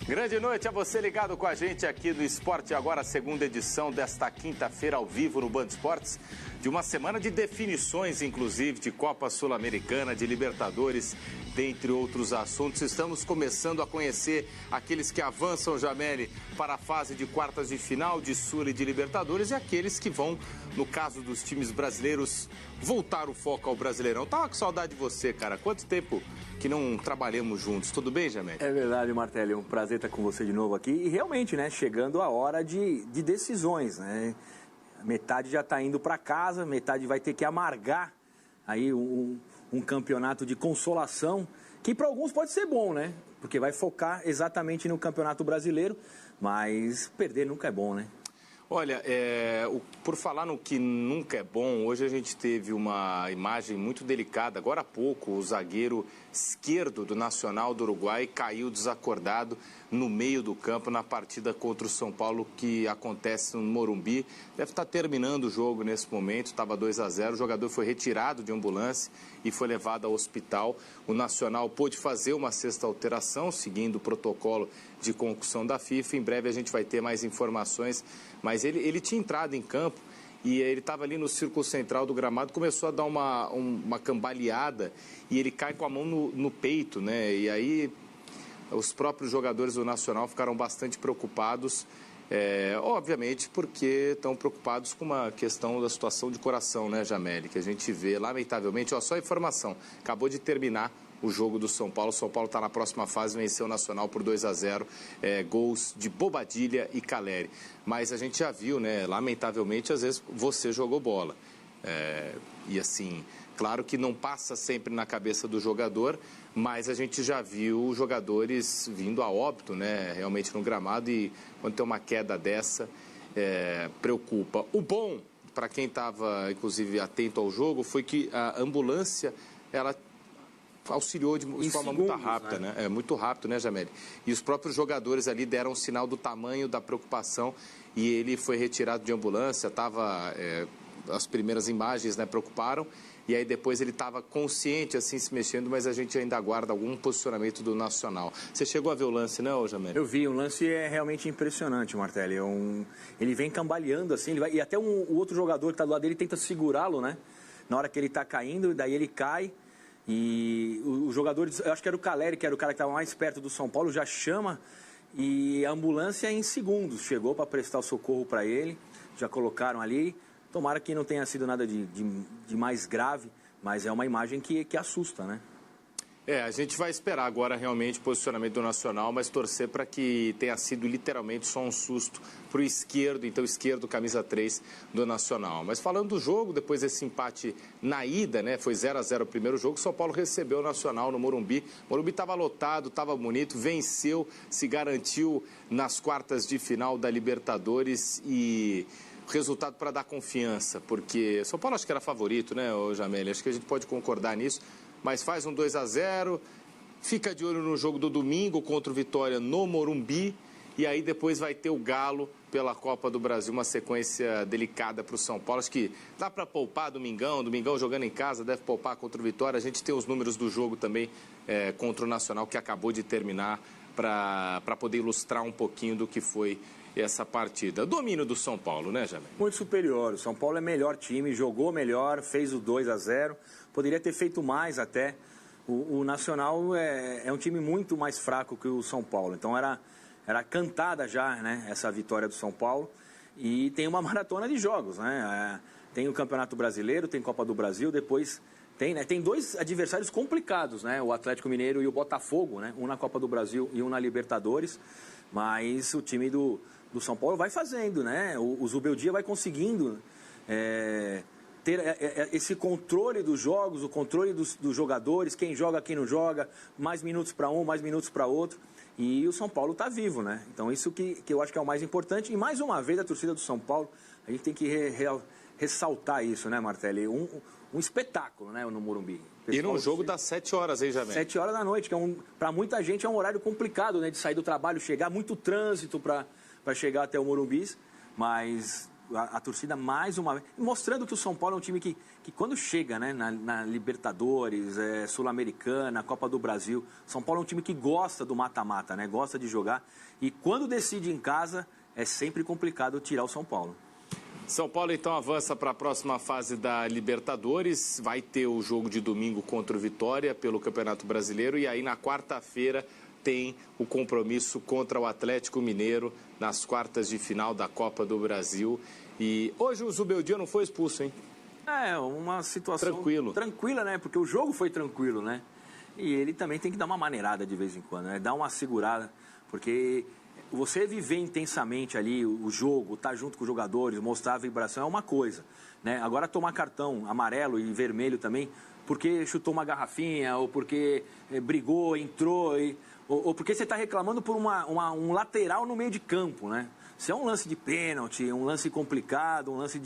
Grande noite a você ligado com a gente aqui do Esporte Agora, a segunda edição desta quinta-feira ao vivo no Band Esportes, de uma semana de definições, inclusive, de Copa Sul-Americana, de Libertadores, dentre outros assuntos. Estamos começando a conhecer aqueles que avançam, Jameli, para a fase de quartas de final de Sul e de Libertadores e aqueles que vão, no caso dos times brasileiros, voltar o foco ao Brasileirão. Tava com saudade de você, cara. Quanto tempo que não trabalhamos juntos. Tudo bem, Jameli? É verdade, Martelli. É um prazer estar com você de novo aqui. E realmente, né, chegando a hora de decisões, né? Metade já está indo para casa, metade vai ter que amargar aí um campeonato de consolação, que para alguns pode ser bom, né? Porque vai focar exatamente no Campeonato Brasileiro, mas perder nunca é bom, né? Olha, por falar no que nunca é bom, hoje a gente teve uma imagem muito delicada. Agora há pouco, o zagueiro esquerdo do Nacional do Uruguai caiu desacordado no meio do campo na partida contra o São Paulo, que acontece no Morumbi. Deve estar terminando o jogo nesse momento, estava 2-0. O jogador foi retirado de ambulância e foi levado ao hospital. O Nacional pôde fazer uma sexta alteração, seguindo o protocolo de concussão da FIFA. Em breve a gente vai ter mais informações, mas ele tinha entrado em campo e ele estava ali no círculo central do gramado, começou a dar uma cambaleada e ele cai com a mão no peito, né? E aí os próprios jogadores do Nacional ficaram bastante preocupados, obviamente porque estão preocupados com uma questão da situação de coração, né, Jameli? Que a gente vê, lamentavelmente, só informação, acabou de terminar o jogo do São Paulo. O São Paulo está na próxima fase, venceu o Nacional por 2-0, gols de Bobadilha e Caleri. Mas a gente já viu, né, lamentavelmente, às vezes você jogou bola. E assim, claro que não passa sempre na cabeça do jogador, mas a gente já viu jogadores vindo a óbito, né, realmente no gramado, e quando tem uma queda dessa, preocupa. O bom, para quem estava, inclusive, atento ao jogo, foi que a ambulância, ela auxiliou de forma muito rápida, né? Muito rápido, né, Jameli? E os próprios jogadores ali deram um sinal do tamanho da preocupação e ele foi retirado de ambulância, as primeiras imagens, né, preocuparam, e aí depois ele estava consciente, assim, se mexendo, mas a gente ainda aguarda algum posicionamento do Nacional. Você chegou a ver o lance, não, Jameli? Eu vi, o lance é realmente impressionante, Martelli. Ele vem cambaleando, assim, e até o outro jogador que está do lado dele tenta segurá-lo, né? Na hora que ele está caindo, daí ele cai. E o jogador, eu acho que era o Caleri, que era o cara que estava mais perto do São Paulo, já chama e a ambulância em segundos chegou para prestar o socorro para ele, já colocaram ali. Tomara que não tenha sido nada de mais grave, mas é uma imagem que assusta, né? A gente vai esperar agora realmente o posicionamento do Nacional, mas torcer para que tenha sido literalmente só um susto para o esquerdo, então esquerdo, camisa 3 do Nacional. Mas falando do jogo, depois desse empate na ida, né, foi 0-0 o primeiro jogo, São Paulo recebeu o Nacional no Morumbi. O Morumbi estava lotado, estava bonito, venceu, se garantiu nas quartas de final da Libertadores e resultado para dar confiança, porque São Paulo acho que era favorito, né, Jameli? Acho que a gente pode concordar nisso. Mas faz um 2-0, fica de olho no jogo do domingo contra o Vitória no Morumbi, e aí depois vai ter o Galo pela Copa do Brasil, uma sequência delicada para o São Paulo. Acho que dá para poupar Domingão jogando em casa, deve poupar contra o Vitória. A gente tem os números do jogo também contra o Nacional, que acabou de terminar, para poder ilustrar um pouquinho do que foi essa partida. Domínio do São Paulo, né, Jamel? Muito superior. O São Paulo é melhor time, jogou melhor, fez o 2-0. Poderia ter feito mais até. O Nacional é um time muito mais fraco que o São Paulo. Então era cantada já, né, essa vitória do São Paulo. E tem uma maratona de jogos, né? Tem o Campeonato Brasileiro, tem Copa do Brasil, depois tem dois adversários complicados, né? O Atlético Mineiro e o Botafogo, né? Um na Copa do Brasil e um na Libertadores. Mas o time do São Paulo vai fazendo, né? O Zubeldia vai conseguindo ter esse controle dos jogos, o controle dos jogadores, quem joga, quem não joga, mais minutos para um, mais minutos para outro. E o São Paulo está vivo, né? Então isso que eu acho que é o mais importante. E mais uma vez a torcida do São Paulo, a gente tem que ressaltar isso, né, Martelli? Um espetáculo, né, no Morumbi. E num jogo das 7 horas, hein, Jamel? 7 horas da noite, que para muita gente é um horário complicado, né, de sair do trabalho, chegar, muito trânsito para chegar até o Morumbi, mas a torcida mais uma vez, mostrando que o São Paulo é um time que quando chega, né, na Libertadores, Sul-Americana, Copa do Brasil, São Paulo é um time que gosta do mata-mata, né, gosta de jogar, e quando decide em casa, é sempre complicado tirar o São Paulo. São Paulo, então, avança para a próxima fase da Libertadores. Vai ter o jogo de domingo contra o Vitória pelo Campeonato Brasileiro. E aí, na quarta-feira, tem o compromisso contra o Atlético Mineiro nas quartas de final da Copa do Brasil. E hoje o Zubeldia não foi expulso, hein? É, uma situação tranquila, né? Porque o jogo foi tranquilo, né? E ele também tem que dar uma maneirada de vez em quando, né? Dar uma segurada, porque você viver intensamente ali o jogo, estar junto com os jogadores, mostrar a vibração é uma coisa, né? Agora tomar cartão amarelo e vermelho também, porque chutou uma garrafinha, ou porque brigou, entrou, ou porque você está reclamando por um lateral no meio de campo, né? Se é um lance de pênalti, um lance complicado, um lance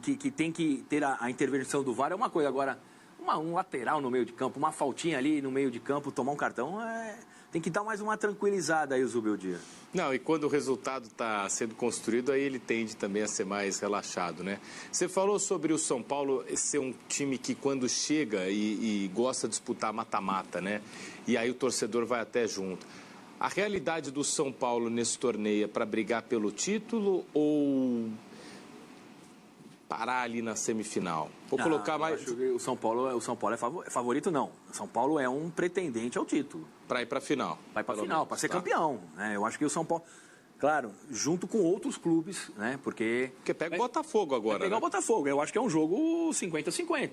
que tem que ter a intervenção do VAR, é uma coisa. Agora, um lateral no meio de campo, uma faltinha ali no meio de campo, tomar um cartão, tem que dar mais uma tranquilizada aí o Zubeldia. Não, e quando o resultado está sendo construído, aí ele tende também a ser mais relaxado, né? Você falou sobre o São Paulo ser um time que quando chega e gosta de disputar mata-mata, né? E aí o torcedor vai até junto. A realidade do São Paulo nesse torneio é para brigar pelo título ou parar ali na semifinal? Vou colocar mais... Acho que o São Paulo é favorito, não. O São Paulo é um pretendente ao título. Para ir para a final. Vai para a final, para ser campeão, né? Eu acho que o São Paulo... Claro, junto com outros clubes, né? Porque pega o Botafogo agora, vai pegar o Botafogo. Eu acho que é um jogo 50-50.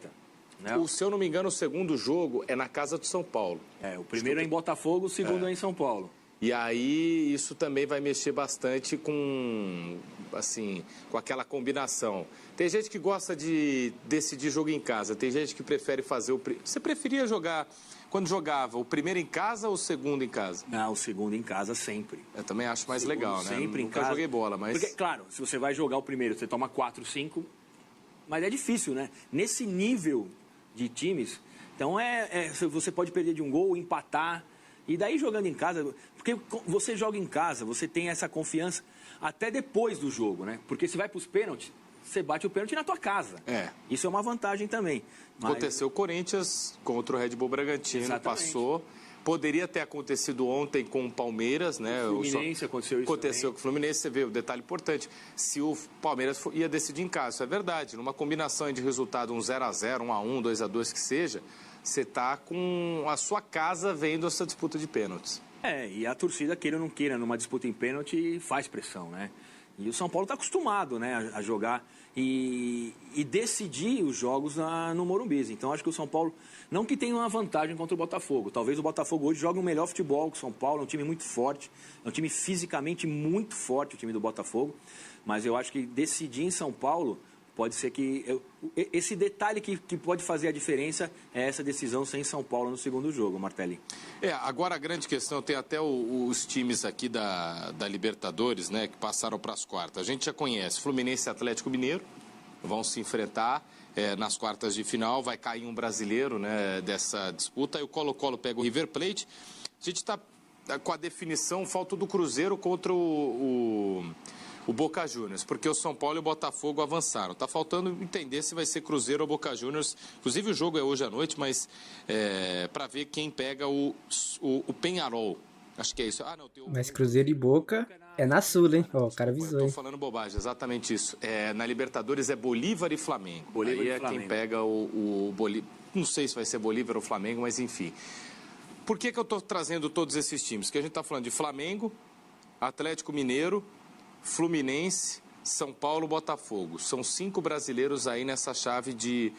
Né? Se eu não me engano, o segundo jogo é na casa do São Paulo. O primeiro é em Botafogo, o segundo é em São Paulo. E aí isso também vai mexer bastante com aquela combinação. Tem gente que gosta de decidir jogo em casa, tem gente que prefere fazer o... Você preferia jogar, quando jogava, o primeiro em casa ou o segundo em casa? O segundo em casa sempre. Eu também acho mais legal, né? Sempre Nunca em casa. Joguei bola, mas... Porque, claro, se você vai jogar o primeiro, você toma 4, 5, mas é difícil, né? Nesse nível de times, então você pode perder de um gol, empatar... E daí jogando em casa, porque você joga em casa, você tem essa confiança até depois do jogo, né? Porque se vai para os pênaltis, você bate o pênalti na tua casa. Isso é uma vantagem também. Aconteceu o Corinthians contra o Red Bull Bragantino, Exatamente. Passou. Poderia ter acontecido ontem com o Palmeiras, né? O Fluminense aconteceu isso. Aconteceu com o Fluminense, você vê o detalhe importante. Se o Palmeiras ia decidir em casa, isso é verdade. Numa combinação de resultado 1-0, 1-1, 2-2 que seja, você está com a sua casa vendo essa disputa de pênaltis. E a torcida, queira ou não queira, numa disputa em pênalti, faz pressão, né? E o São Paulo está acostumado, né, a jogar e decidir os jogos no Morumbi. Então, acho que o São Paulo, não que tenha uma vantagem contra o Botafogo. Talvez o Botafogo hoje jogue um melhor futebol que o São Paulo. É um time muito forte, é um time fisicamente muito forte, o time do Botafogo. Mas eu acho que decidir em São Paulo... Pode ser que... Esse detalhe que pode fazer a diferença é essa decisão sem São Paulo no segundo jogo, Martelli. Agora a grande questão, tem até os times aqui da Libertadores, né, que passaram para as quartas. A gente já conhece Fluminense e Atlético Mineiro, vão se enfrentar nas quartas de final, vai cair um brasileiro, né, dessa disputa, aí o Colo-Colo pega o River Plate. A gente está com a definição, falta do Cruzeiro contra o Boca Juniors, porque o São Paulo e o Botafogo avançaram. Está faltando entender se vai ser Cruzeiro ou Boca Juniors. Inclusive o jogo é hoje à noite, mas para ver quem pega o Peñarol. Acho que é isso. Mas Cruzeiro e Boca é na Sul, hein? O cara avisou. Estou falando bobagem, exatamente isso. Na Libertadores é Bolívar e Flamengo. Bolívar Aí e Flamengo. Quem pega o Bolívar. Não sei se vai ser Bolívar ou Flamengo, mas enfim. Por que eu estou trazendo todos esses times? Porque a gente está falando de Flamengo, Atlético Mineiro, Fluminense, São Paulo, Botafogo. São 5 brasileiros aí nessa chave de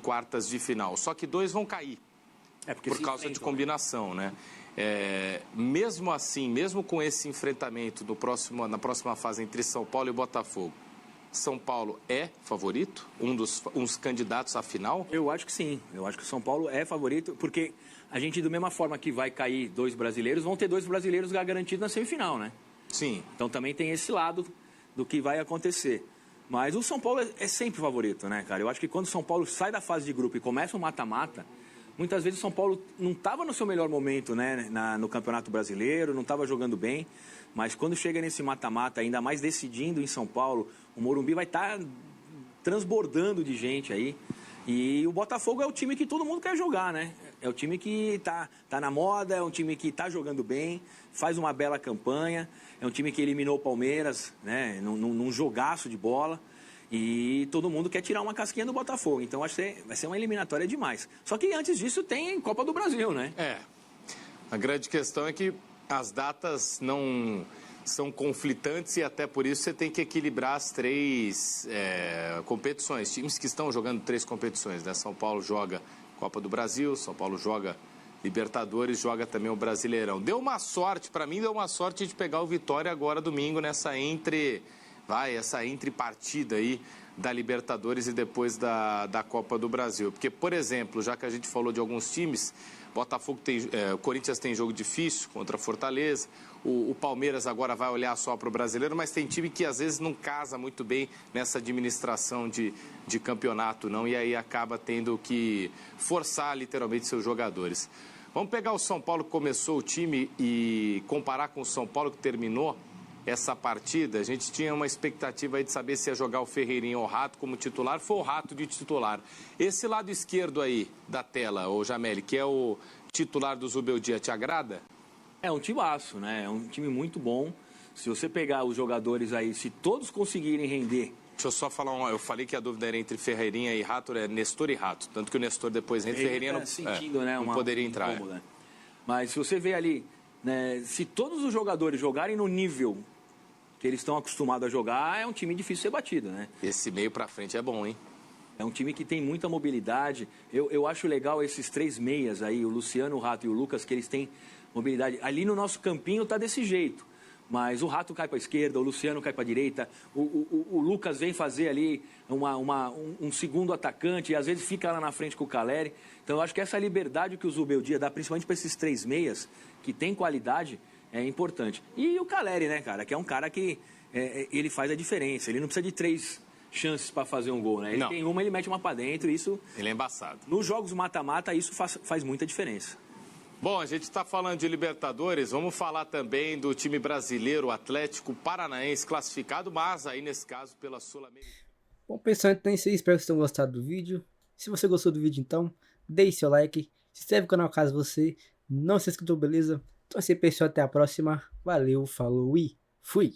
quartas de final. Só que 2 vão cair por causa de combinação, né? Mesmo assim, mesmo com esse enfrentamento na próxima fase entre São Paulo e Botafogo, São Paulo é favorito? Uns candidatos à final? Eu acho que sim. Eu acho que o São Paulo é favorito, porque a gente, da mesma forma que vai cair 2 brasileiros, vão ter 2 brasileiros garantidos na semifinal, né? Sim. Então também tem esse lado do que vai acontecer. Mas o São Paulo é sempre favorito, né, cara? Eu acho que quando o São Paulo sai da fase de grupo e começa o mata-mata, muitas vezes o São Paulo não estava no seu melhor momento, né, no Campeonato Brasileiro, não estava jogando bem, mas quando chega nesse mata-mata, ainda mais decidindo em São Paulo, o Morumbi vai estar transbordando de gente aí. E o Botafogo é o time que todo mundo quer jogar, né? É o time que tá na moda, é um time que tá jogando bem, faz uma bela campanha, é um time que eliminou o Palmeiras, né, num jogaço de bola. E todo mundo quer tirar uma casquinha do Botafogo. Então acho que vai ser uma eliminatória demais. Só que antes disso tem Copa do Brasil, né? A grande questão é que as datas não são conflitantes e até por isso você tem que equilibrar as 3 competições. Times que estão jogando 3 competições, né? São Paulo joga Copa do Brasil, São Paulo joga Libertadores, joga também o Brasileirão. Deu uma sorte, para mim deu uma sorte de pegar o Vitória agora domingo nessa essa entrepartida aí da Libertadores e depois da Copa do Brasil. Porque, por exemplo, já que a gente falou de alguns times, o Corinthians tem jogo difícil contra a Fortaleza, o Palmeiras agora vai olhar só para o Brasileiro, mas tem time que às vezes não casa muito bem nessa administração de campeonato, não, e aí acaba tendo que forçar literalmente seus jogadores. Vamos pegar o São Paulo que começou o time e comparar com o São Paulo que terminou essa partida. A gente tinha uma expectativa aí de saber se ia jogar o Ferreirinha ou o Rato como titular. Foi o Rato de titular. Esse lado esquerdo aí da tela, o Jameli, que é o titular do Zubeldia, te agrada? É um timaço, né? É um time muito bom. Se você pegar os jogadores aí, se todos conseguirem render... Deixa eu só falar eu falei que a dúvida era entre Ferreirinha e Rato, é Nestor e Rato. Tanto que o Nestor depois entra, Ferreirinha não poderia entrar. Né? Mas se você vê ali, né, se todos os jogadores jogarem no nível que eles estão acostumados a jogar, é um time difícil de ser batido, né? Esse meio pra frente é bom, hein? É um time que tem muita mobilidade. Eu acho legal esses 3 meias aí, o Luciano, o Rato e o Lucas, que eles têm mobilidade. Ali no nosso campinho tá desse jeito. Mas o Rato cai para a esquerda, o Luciano cai para a direita, o Lucas vem fazer ali um segundo atacante e às vezes fica lá na frente com o Caleri. Então eu acho que essa liberdade que o Zubeldia dá, principalmente para esses 3 meias, que tem qualidade, é importante. E o Caleri, né, cara, que é um cara que ele faz a diferença. Ele não precisa de 3 chances para fazer um gol, né? Ele tem uma, ele mete uma para dentro e isso... Ele é embaçado. Nos jogos mata-mata, isso faz muita diferença. Bom, a gente está falando de Libertadores, vamos falar também do time brasileiro, o Atlético Paranaense, classificado, mas aí nesse caso pela Sul-Americana. Bom, pessoal, então é isso aí, espero que vocês tenham gostado do vídeo. Se você gostou do vídeo, então, deixe seu like, se inscreve no canal caso você não se inscreveu, beleza? Então é isso aí, pessoal, até a próxima, valeu, falou e fui!